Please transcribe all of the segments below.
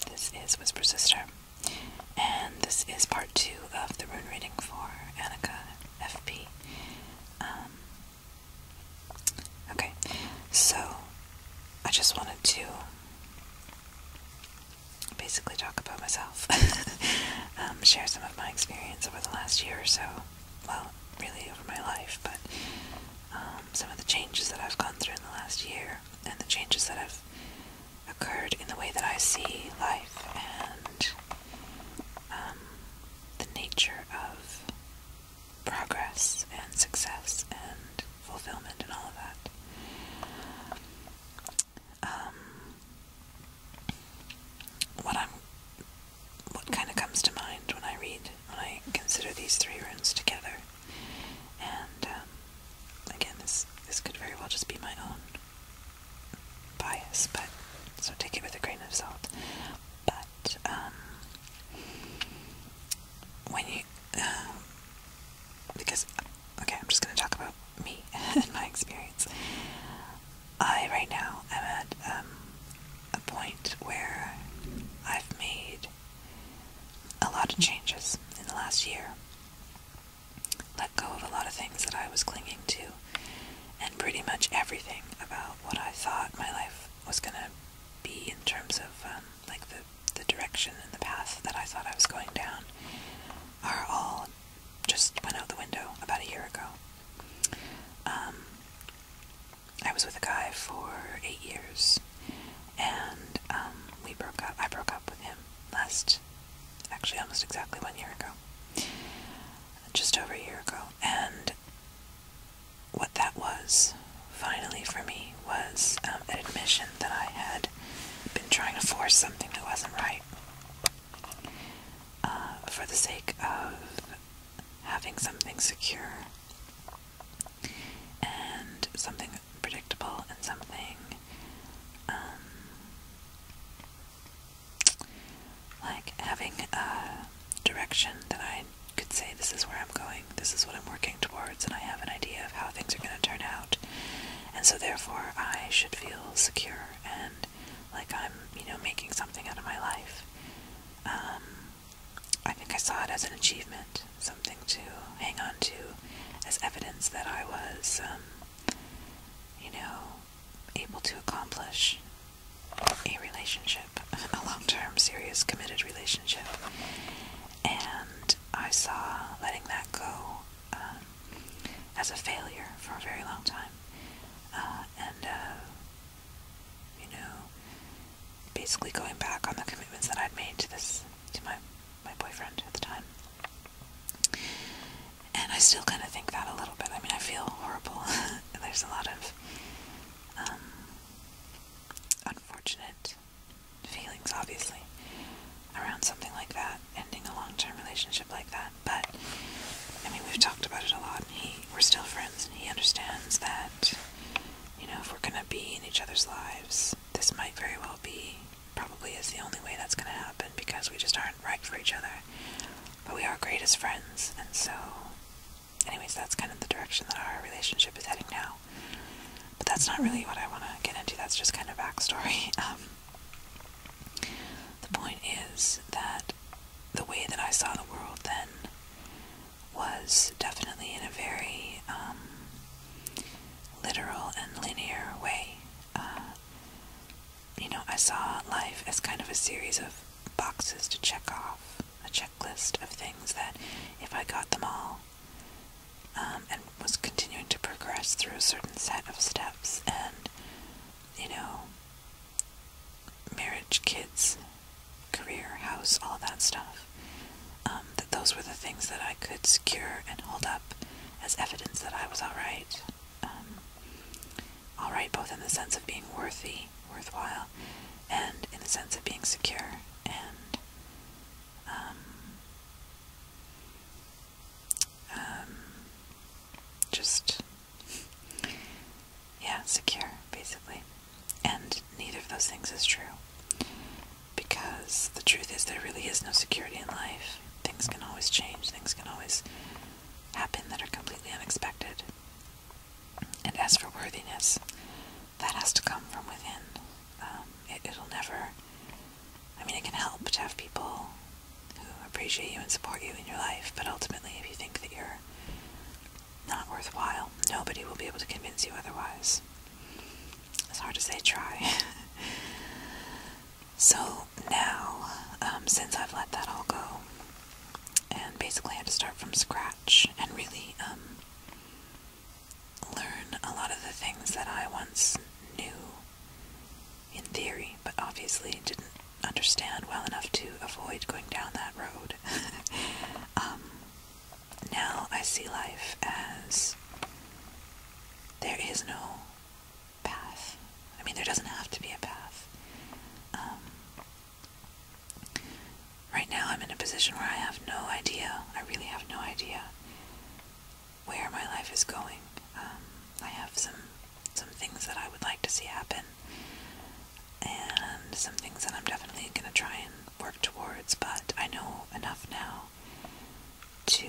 This is Whisper Sister, and this is part 2 of the rune reading for anikafp. Okay, so I just wanted to basically talk about myself, share some of my experience over the last year or so, well, really over my life, but some of the changes that I've gone through in the last year, and the changes that have occurred in the way that I see life, and the nature of progress and success and fulfillment and all of that. What kind of comes to mind when I consider these 3 runes together, and again, this could very well just be my own bias, but so take it with a grain of salt. But when you because okay, I'm just going to talk about me and my experience. I right now am at a point where I've made a lot of changes in the last year, let go of a lot of things that I was clinging to, and pretty much everything about what I thought my life was going to be in terms of like the direction and the path that I thought I was going down are all just went out the window about a year ago. I was with a guy for 8 years, and we broke up. I broke up with him actually almost exactly 1 year ago, just over a year ago, and what that was, finally for me, was an admission that I had been trying to force something that wasn't right, for the sake of having something secure, and something predictable, and something, like having a direction that I could say, this is where I'm going, this is what I'm working towards, and I have an idea of how things are going to turn out, and so therefore I should feel secure, and like I'm, making something out of my life. I think I saw it as an achievement, something to hang on to, as evidence that I was, able to accomplish a relationship, a long-term, serious, committed relationship. And I saw letting that go as a failure for a very long time. Basically going back on the commitments that I'd made to my boyfriend at the time. And I still kind of think that a little bit. I mean, I feel horrible. There's a lot of unfortunate feelings, obviously, around something like that, ending a long-term relationship like that. But, I mean, we've talked about it a lot, and we're still friends, and he understands that, if we're going to be in each other's lives, this might very well be, probably is the only way that's going to happen, because we just aren't right for each other. But we are great as friends, and so, anyways, that's kind of the direction that our relationship is heading now. But that's not really what I want to get into, that's just kind of backstory. The point is that the way that I saw the world then was definitely in a very literal and linear way. I saw life as kind of a series of boxes to check off, a checklist of things that if I got them all, and was continuing to progress through a certain set of steps, and, marriage, kids, career, house, all of that stuff, that those were the things that I could secure and hold up as evidence that I was alright. Alright both in the sense of being worthwhile, and in the sense of being secure, and just, yeah, secure, basically. And neither of those things is true, because the truth is there really is no security in life. Things can always change, things can always happen that are completely unexpected. And as for worthiness, that has to come from within. It'll never, I mean, it can to have people who appreciate you and support you in your life, but ultimately if you think that you're not worthwhile, nobody will be able to convince you otherwise. It's hard to say try. So now, since I've let that all go, and basically had to start from scratch, and really learn a lot of the things that I once knew in theory, but obviously didn't understand well enough to avoid going down that road. Now I see life as there is no path. I mean, there doesn't have to be a path. Right now I'm in a position where I have no idea, I really have no idea where my life is going. I have some things that I would like to see happen, and some things that I'm definitely going to try and work towards, but I know enough now to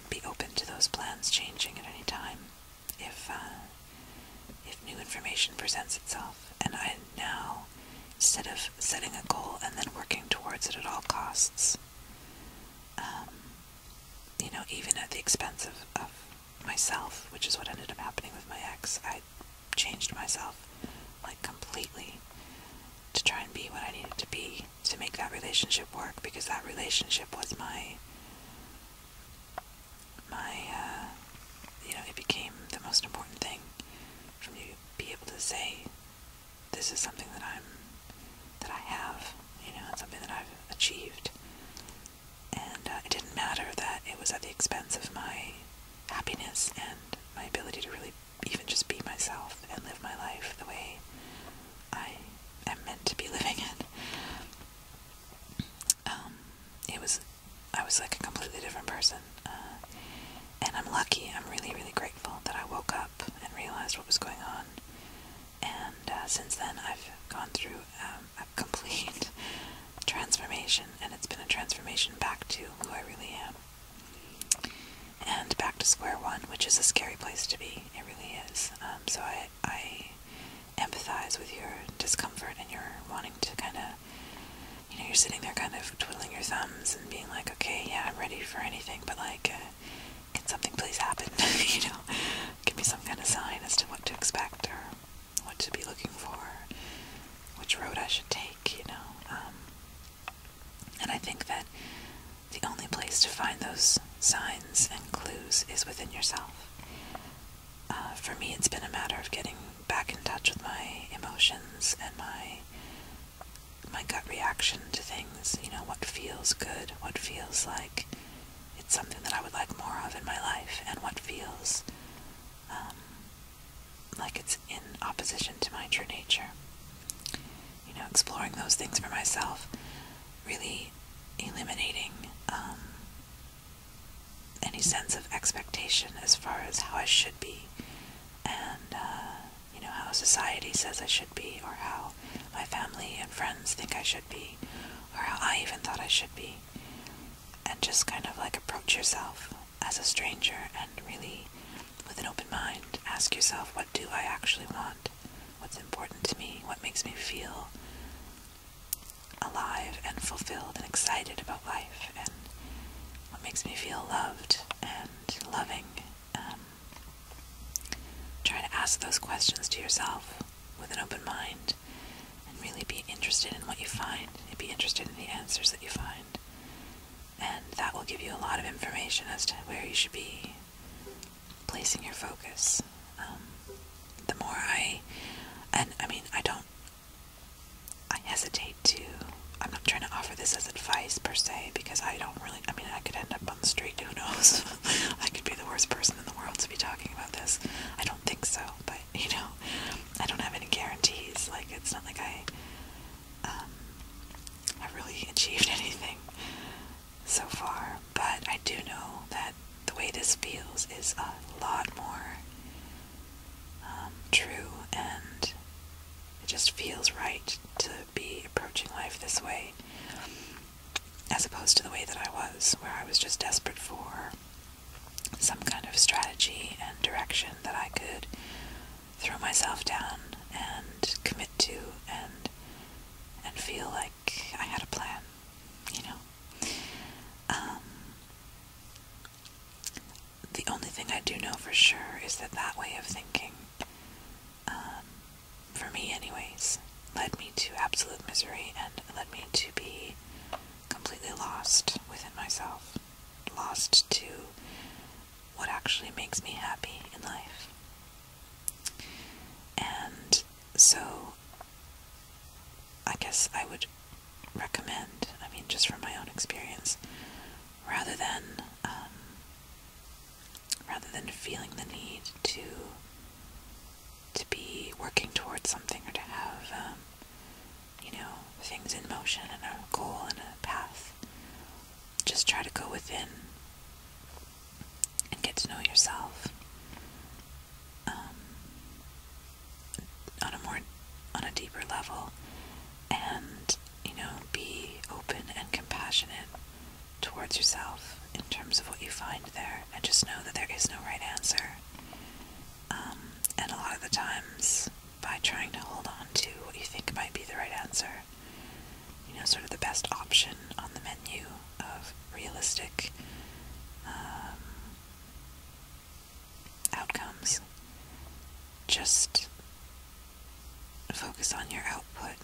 be open to those plans changing at any time if new information presents itself. And I now, instead of setting a goal and then working towards it at all costs, even at the expense of myself, which is what ended up happening with my ex, I changed myself, like, completely to try and be what I needed to be to make that relationship work, because that relationship was it became the most important thing for me to be able to say, this is something that I have, it's something that I've achieved. And it didn't matter that it was at the expense of my happiness and my ability to really even just be myself and live my life the way I am meant to be living it. I was like a completely different person. And I'm lucky, I'm really, really grateful that I woke up and realized what was going on. And since then I've gone through a complete transformation, and it's been a transformation back to who I really am. And back to square one, which is a scary place to be. It really is. So I empathize with your discomfort and your wanting to kind of, you're sitting there kind of twiddling your thumbs and being like, okay, yeah, I'm ready for anything, but like, can something please happen? Give me some kind of sign as to what to expect or what to be looking for, which road I should take, And I think that the only place to find those signs and clues is within yourself. For me, it's been a matter of getting back in touch with my emotions and my gut reaction to things, what feels good, what feels like it's something that I would like more of in my life, and what feels like it's in opposition to my true nature. Exploring those things for myself, really eliminating any sense of expectation as far as how I should be, and how society says I should be, or how my family and friends think I should be, or how I even thought I should be. And just kind of like approach yourself as a stranger and really, with an open mind, ask yourself, what do I actually want? What's important to me? What makes me feel alive and fulfilled and excited about life? And what makes me feel loved and loving? Try to ask those questions to yourself with an open mind, and really be interested in what you find, and be interested in the answers that you find. And that will give you a lot of information as to where you should be placing your focus. The more I hesitate to, I'm not trying to offer this as advice per se, because I could end up on the street, who knows? I could be the worst person in the world to be talking about this. I don't think so, but, I don't have any guarantees. Like, it's not like I've really achieved anything so far, but I do know that the way this feels is a lot more true, and it just feels right to be approaching life this way, as opposed to the way that I was, where I was just desperate for some kind of strategy and direction that I could throw myself down and commit to, and feel like I had a plan. for sure is that that way of thinking, for me anyways, led me to absolute misery and led me to be completely lost within myself, lost to what actually makes me happy in life. And so I guess I would recommend, I mean, just from my own experience, rather than feeling the need to be working towards something, or to have things in motion and a goal and a path, just try to go within and get to know yourself on a deeper level, and be open and compassionate towards yourself in terms of what you find there, and just know that there is no right answer. And a lot of the times, by trying to hold on to what you think might be the right answer, sort of the best option on the menu of realistic outcomes, just focus on your output,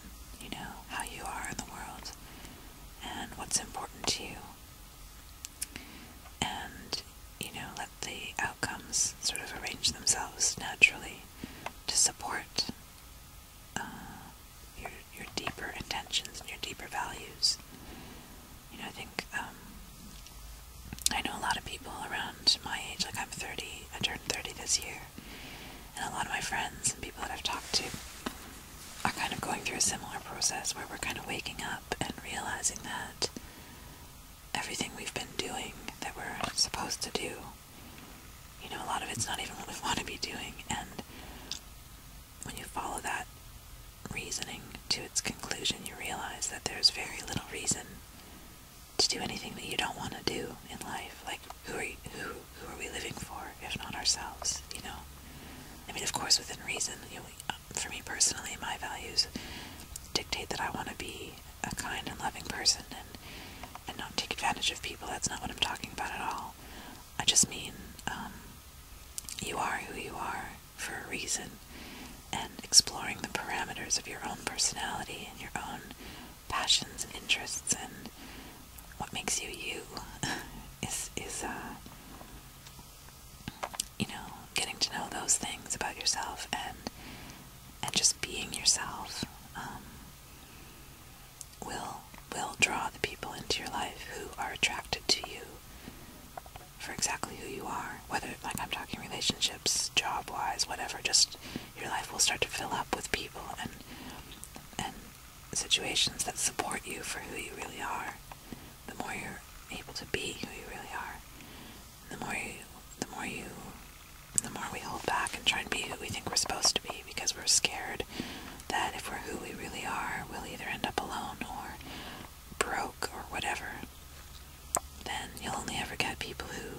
how you are in the world, and what's important to you, and let the outcomes sort of arrange themselves naturally to support your deeper intentions and your deeper values. I think I know a lot of people around my age, like I'm 30, I turned 30 this year, and a lot of my friends and people that I've talked to are kind of going through a similar process, where we're kind of waking up and realizing that everything we've been doing that we're supposed to do, a lot of it's not even what we want to be doing. And when you follow that reasoning to its conclusion, you realize that there's very little reason to do anything that you don't want to do in life. Like, who are we living for if not ourselves? I mean, of course, within reason. For me personally, my values dictate that I want to be a kind and loving person, and not take advantage of people. That's not what I'm talking about at all. I just mean, you are who you are for a reason, and exploring the parameters of your own personality and your own passions and interests and what makes you you is getting to know those things about yourself, and just being yourself will draw the people into your life who are attracted to you for exactly who you are. Whether, like, I'm talking relationships, job-wise, whatever, just your life will start to fill up with people and situations that support you for who you really are. The more you're able to be who you really are, the more we hold back and try and be who we think we're supposed to be, because we're scared that if we're who we really are, we'll either end up alone or broke or whatever. Then you'll only ever get people who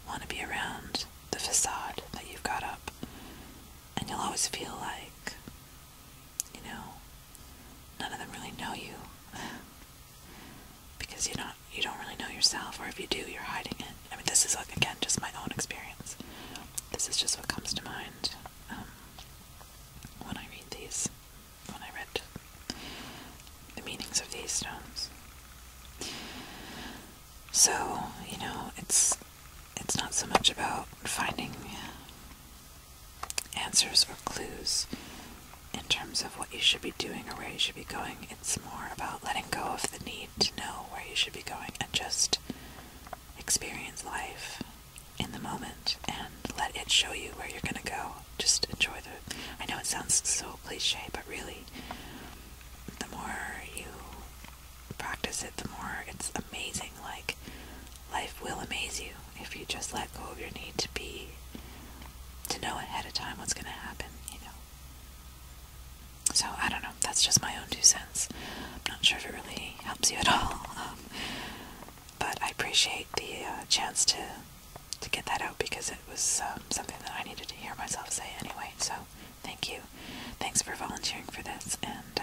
want to be around the facade that you've got up, and you'll always feel like, none of them really know you, because you don't really know yourself, or if you do, you're hiding it. I mean, this is, like, again, just my own experience. This is just what comes to mind when I read the meanings of these stones. So, it's not so much about finding answers or clues in terms of what you should be doing or where you should be going. It's more about letting go of the need to know where you should be going, and just experience life in the moment and let it show you where you're gonna go. Just enjoy I know it sounds so cliche, but really, the more you practice it, the more it's amazing. Like, life will amaze you if you just let go of your need to know ahead of time what's gonna happen, So, I don't know, that's just my own 2 cents. I'm not sure if it really helps you at all, but I appreciate the chance to get that out, because it was something that I needed to hear myself say anyway. So, thank you. Thanks for volunteering for this, and